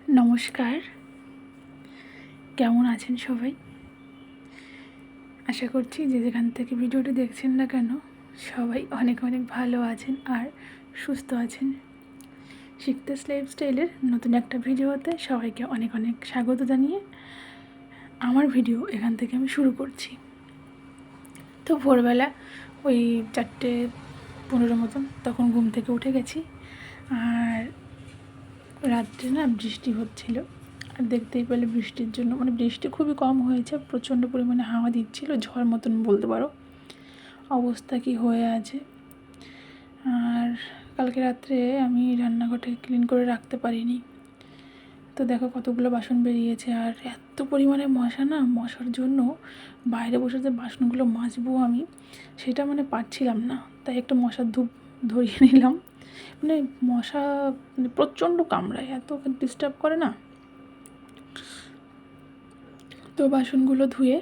নমস্কার, কেমন আছেন সবাই? আশা করছি যে যেখান থেকে ভিডিওটি দেখছেন না কেন সবাই অনেক অনেক ভালো আছেন আর সুস্থ আছেন। শিখতে লাইফস্টাইলের নতুন একটা ভিডিওতে সবাইকে অনেক অনেক স্বাগত জানিয়ে আমার ভিডিও এখান থেকে আমি শুরু করছি। তো ভোরবেলা ওই 4:15 মতন তখন ঘুম থেকে উঠে গেছি, আর রাত্রে না বৃষ্টি হচ্ছিল। আর দেখতেই পেলে বৃষ্টির জন্য বৃষ্টি খুবই কম হয়েছে, প্রচণ্ড পরিমাণে হাওয়া দিচ্ছিল, ঝড় মতন বলতে পারো অবস্থা কি হয়ে আছে। আর কালকে রাত্রে আমি রান্নাঘরটাকে ক্লিন করে রাখতে পারিনি, তো দেখো কতগুলো বাসন বেরিয়েছে। আর এত পরিমাণে মশা, না মশার জন্য বাইরে বসে যে বাসনগুলো মাজবো আমি সেটা পারছিলাম না, তাই একটা মশার ধূপ ধরিয়ে নিলাম। মশা প্রচণ্ড কামড়ায়, এত ডিস্টার্ব করে না। তো বাসনগুলো ধুয়ে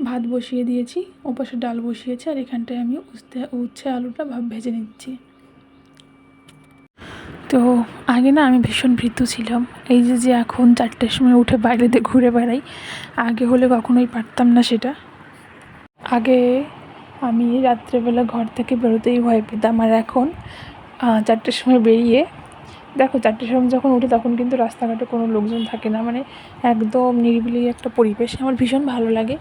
ভাত বসিয়ে দিয়েছি, ওপাশে ডাল বসিয়েছি, আর এখানটায় আমি উচ্ছে আলুটা ভেজে নিচ্ছি। তো আগে না আমি ভীষণ ভীতু ছিলাম, এই যে এখন 4টার সময় উঠে বাইরেতে ঘুরে বেড়াই, আগে হলে কখনোই পারতাম না সেটা। আগে আমি রাত্রেবেলা ঘর থেকে বেরোতেই ভয় পেতাম, আর এখন 4টার সময় বেরিয়ে দেখো 4টার সময় যখন উঠি তখন কিন্তু রাস্তাঘাটে কোনো লোকজন থাকে না, একদম নিরিবিলি একটা পরিবেশ, আমার ভীষণ ভালো লাগে।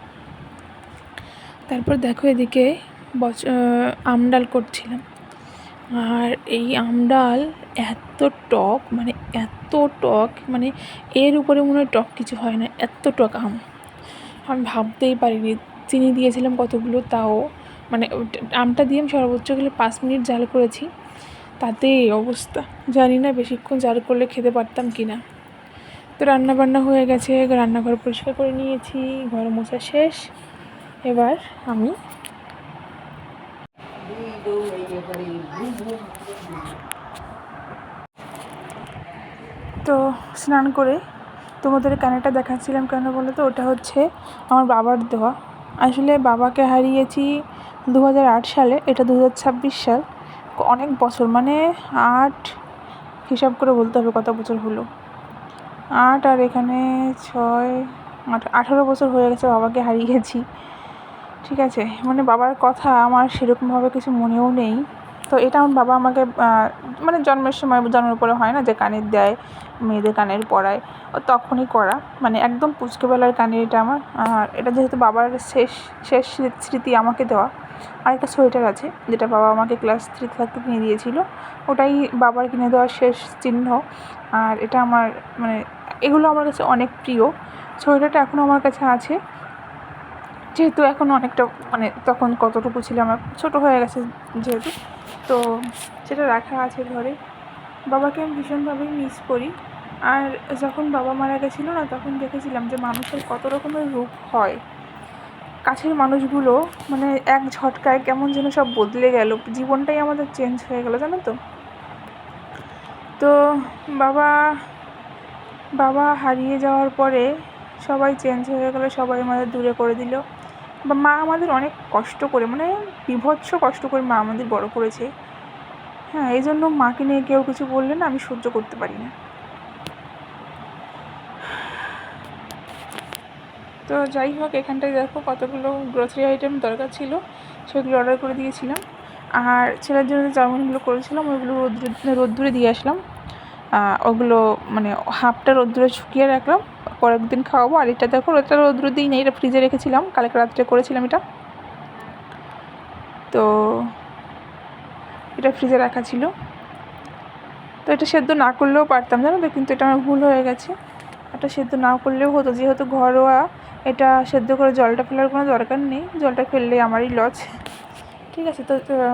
তারপর দেখো এদিকে আমডাল করছিলাম, আর এই আমডাল এত টক, এত টক, এর উপরে মনে হয় টক কিছু হয় না, এত টক আম। আমি ভাবতেই পারিনি। চিনি দিয়েছিলাম কতগুলো, তাও আমটা দিয়ে আমি সর্বোচ্চ গেলে 5 মিনিট জাল করেছি, তাতে এই অবস্থা। জানি না বেশিক্ষণ জাল করলে খেতে পারতাম কি না। তো রান্নাবান্না হয়ে গেছে, রান্নাঘর পরিষ্কার করে নিয়েছি, ঘর মোছা শেষ। এবার আমি তো স্নান করে তোমাদের কানেরটা দেখাচ্ছিলাম কেন বলো তো, ওটা হচ্ছে আমার বাবার দেওয়া। আসলে বাবাকে হারিয়েছি 2008 সালে, এটা 2026 সাল, অনেক বছর 8 হিসাব করে বলতে হবে কত বছর হলো। 8 আর এখানে 6 8 18 বছর হয়ে গেছে বাবাকে হারিয়েছি। ঠিক আছে, বাবার কথা আমার সেরকমভাবে কিছু মনেও নেই। তো এটা আমার বাবা আমাকে জন্মের সময়, জন্মের পরে হয় না যে কানের দেয়, মেয়েদের কানের পরায়, তখনই করা, একদম পুচকেবেলার কানের এটা আমার। আর এটা যেহেতু বাবার শেষ শেষ স্মৃতি আমাকে দেওয়া। আর একটা সোয়েটার আছে যেটা বাবা আমাকে ক্লাস 3 থাকতে কিনে দিয়েছিল, ওটাই বাবার কিনে দেওয়ার শেষ চিহ্ন। আর এটা আমার এগুলো আমার কাছে অনেক প্রিয়। সোয়েটারটা এখনও আমার কাছে আছে, যেহেতু এখন অনেকটা তখন কতটুকু ছিল, আমার ছোটো হয়ে গেছে যেহেতু, তো সেটা রাখা আছে ঘরে। বাবাকে আমি ভীষণভাবেই মিস করি। আর যখন বাবা মারা গেছিলো না, তখন দেখেছিলাম যে মানুষের কত রকমের রূপ হয়। কাছের মানুষগুলো এক ঝটকায় কেমন যেন সব বদলে গেল, জীবনটাই আমাদের চেঞ্জ হয়ে গেল, জানো তো। তো বাবা হারিয়ে যাওয়ার পরে সবাই চেঞ্জ হয়ে গেল, সবাই আমাদের দূরে করে দিল। মা আমাদের অনেক কষ্ট করে, বীভৎস কষ্ট করে মা আমাদের বড় করেছে। হ্যাঁ, এই জন্য মাকে নিয়ে কেউ কিছু বললে না আমি সহ্য করতে পারি না। তো যাই হোক, এখানটায় দেখো কতগুলো গ্রোসারি আইটেম দরকার ছিল, সেগুলো অর্ডার করে দিয়েছিলাম। আর ছেলের জন্য যে চাউমিনগুলো করেছিলাম ওইগুলো রোদ্দুরে দিয়ে আসলাম। ওগুলো হাফটা রোদ্দুরে শুকিয়ে রাখলাম, পরের দিন খাওয়াবো। আর এটা দেখো, এটা রোদ্দুরে দিই নেই, এটা ফ্রিজে রেখেছিলাম, কালকে রাত্রে করেছিলাম এটা, তো এটা ফ্রিজে রাখা ছিল। তো এটা সেদ্ধ না করলেও পারতাম, জানো তো, কিন্তু এটা আমার ভুল হয়ে গেছে। এটা সেদ্ধ না করলেও হতো, যেহেতু ঘরোয়া, এটা সেদ্ধ করে জলটা ফেলার কোনো দরকার নেই, জলটা ফেললে আমারই লস। ঠিক আছে, তো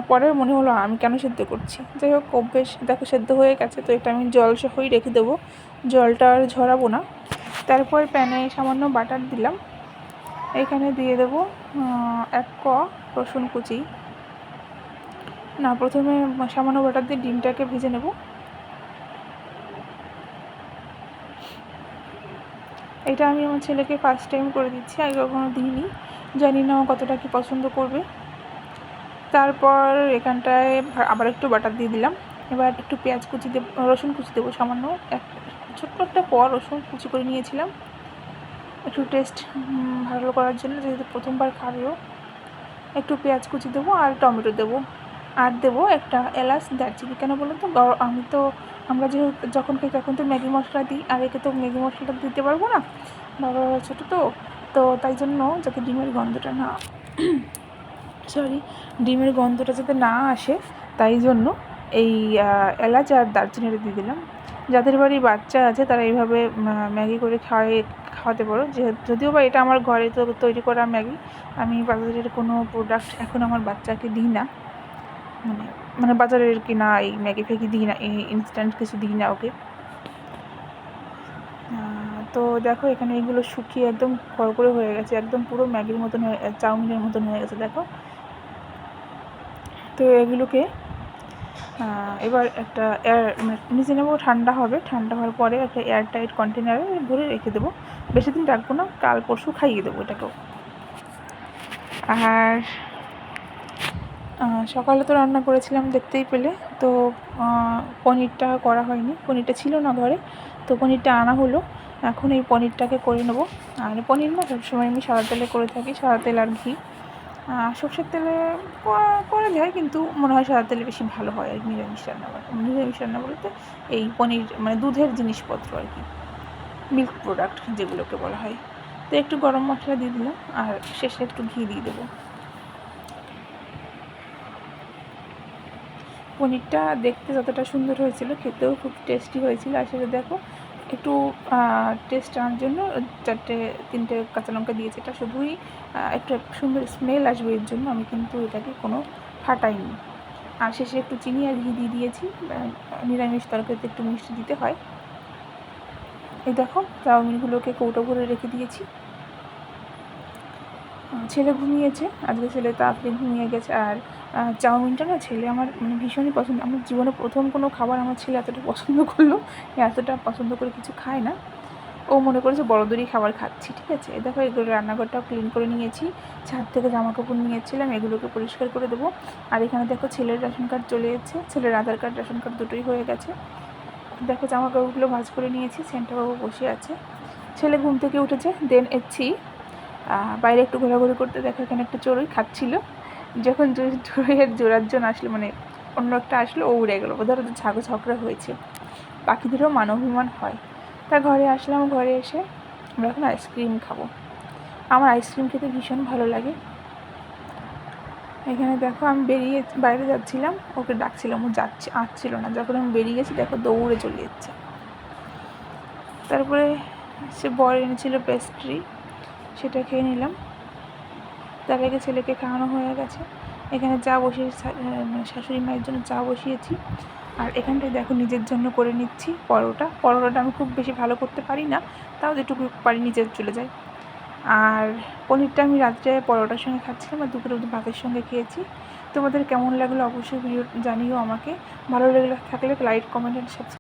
পরে মনে হলো আমি কেন সেদ্ধ করছি। যাই হোক, অভ্যেস। দেখো সেদ্ধ হয়ে গেছে, তো এটা আমি জল সহই রেখে দেবো, জলটা আর ঝরাবো না। তারপর প্যানে সামান্য বাটার দিলাম, এখানে দিয়ে দেবো 1 কোয়া রসুন কুচি। না, প্রথমে সামান্য বাটার দিয়ে ডিমটাকে ভেজে নেব। এটা আমি আমার ছেলেকে ফার্স্ট টাইম করে দিচ্ছি, আগে কখনো দিইনি, জানি না ও কতটা কি পছন্দ করবে। তারপর এখানটায় আবার একটু বাটার দিয়ে দিলাম। এবার একটু পেঁয়াজ কুচি দেবো, রসুন কুচি দেবো সামান্য, ছোট্ট একটা রসুন কুচি করে নিয়েছিলাম একটু টেস্ট ভালো করার জন্য, যেহেতু প্রথমবার খাবেও। একটু পেঁয়াজ কুচি দেবো আর টমেটো দেবো, আর দেবো একটা এলাচ, দারচিনি। কেন বলুন তো, আমরা যেহেতু যখন খাই তখন তো ম্যাগি মশলা দিই, আর একে তো ম্যাগি মশলাটা দিতে পারবো না, বাবা ছোটো তো তাই জন্য যাতে ডিমের গন্ধটা না ডিমের গন্ধটা যাতে না আসে, তাই জন্য এই এলাচ আর দারচিনিটা দিয়ে দিলাম। যাদের বাড়ি বাচ্চা আছে তারা এইভাবে ম্যাগি করে খাওয়াতে পারো। যদিও বা এটা আমার ঘরে তৈরি করা ম্যাগি, আমি বাজারের কোনো প্রোডাক্ট এখন আমার বাচ্চাকে দিই না, মানে বাজারের কিনা এই ম্যাগি ফ্যাগি দিই না, এই ইনস্ট্যান্ট কিছু দিই না ওকে। তো দেখো এখানে এইগুলো শুকিয়ে একদম করে হয়ে গেছে, একদম পুরো ম্যাগির মতন চাউমিনের মতন হয়ে গেছে দেখো। তো এগুলোকে এবার একটা নিচে নেবো, ঠান্ডা হওয়ার পরে একটা এয়ারটাইট কন্টেনারে ভরে রেখে দেবো। বেশি দিন রাখবো না, কাল পরশু খাইয়ে দেবো এটাকেও। আর সকালে তো রান্না করেছিলাম দেখতেই পেলে, তো পনিরটা করা হয়নি, পনিরটা ছিল না ঘরে, তো পনিরটা আনা হলো। এখন এই পনিরটাকে করে নেবো। আর পনির না সবসময় আমি সাদা তেলে করে থাকি, সাদা তেল আর ঘি। সর্ষের তেলে করা যায়, কিন্তু মনে হয় সাদা তেলে বেশি ভালো হয় আর নিরামিষ রান্না বলতে এই পনির মানে দুধের জিনিসপত্র আর কি, মিল্ক প্রোডাক্ট যেগুলোকে বলা হয়। তো একটু গরম মশলা দিয়ে দিলাম আর শেষে একটু ঘি দিয়ে দেবো। পনিরটা দেখতে যতটা সুন্দর হয়েছিল, খেতেও খুব টেস্টি হয়েছিল। আর সেটা দেখো একটু টেস্ট আনার জন্য 3টে কাঁচা লঙ্কা দিয়েছি। এটা শুধুই একটু সুন্দর স্মেল আসবে এর জন্য, আমি কিন্তু এটাকে কোনো ফাটাইনি। আর শেষে একটু চিনি আর ঘি দিয়ে দিয়েছি, নিরামিষ তরকারিতে একটু মিষ্টি দিতে হয়। এই দেখো চাউমিনগুলোকে কৌটো ভরে রেখে দিয়েছি। ছেলে ঘুমিয়েছে, আজকে ছেলে তাড়াতাড়ি ঘুমিয়ে গেছে। আর চাউমিনটা না ছেলে আমার মানে ভীষণই পছন্দ। আমার জীবনে প্রথম কোনো খাবার আমার ছেলে এতটা পছন্দ করলো, এতটা পছন্দ করে কিছু খায় না। ও মনে করেছে বড়োদেরই খাবার খাচ্ছি, ঠিক আছে। দেখো এগুলো রান্নাঘরটাও ক্লিন করে নিয়েছি, ছাদ থেকে জামা কাপড় নিয়েছিলাম, এগুলোকে পরিষ্কার করে দেবো। আর এখানে দেখো ছেলের রেশন কার্ড চলে এসেছে, ছেলের আধার কার্ড রেশন কার্ড দুটোই হয়ে গেছে। দেখো জামা কাপড়গুলো ভাঁজ করে নিয়েছি, সেন্টারবাবু বসে আছে, ছেলে ঘুম থেকে উঠেছে। দেন এসেছি বাইরে একটু ঘোরাঘুরি করতে, দেখো এখানে একটা চড়ুই খাচ্ছিল। যখন চড়ুইয়ের জোড়ার আসলো, মানে অন্য একটা আসলো, ও উড়ে গেলো। ওদের ঝগড়া হয়েছে, পাখিদেরও মানবাভিমান হয়। তা ঘরে আসলাম, ঘরে এসে আমরা এখন আইসক্রিম খাবো। আমার আইসক্রিম খেতে ভীষণ ভালো লাগে। এখানে দেখো আমি বাইরে যাচ্ছিলাম, ওকে ডাকছিলাম, ও আসছিল না। যখন আমি বেরিয়ে গেছি দেখো দৌড়ে চলে যাচ্ছে। তারপরে সে বর এনেছিল পেস্ট্রি, সেটা খেয়ে নিলাম। তার আগে ছেলেকে খাওয়ানো হয়ে গেছে। এখানে চা বসিয়ে শাশুড়ি মায়ের জন্য চা বসিয়েছি। আর এখানটায় দেখো নিজের জন্য করে নিচ্ছি পরোটাটা আমি খুব বেশি ভালো করতে পারি না, তাও যেটুকু পারি নিজের চলে যায়। আর পনিরটা আমি রাত্রে পরোটার সঙ্গে খাচ্ছিলাম, আর দুপুরে ভাতের সঙ্গে খেয়েছি। তোমাদের কেমন লাগলো অবশ্যই ভিডিও জানিও আমাকে। ভালো লাগলে থাকলে লাইক, কমেন্ট অ্যান্ড সাবস্ক্রাইব।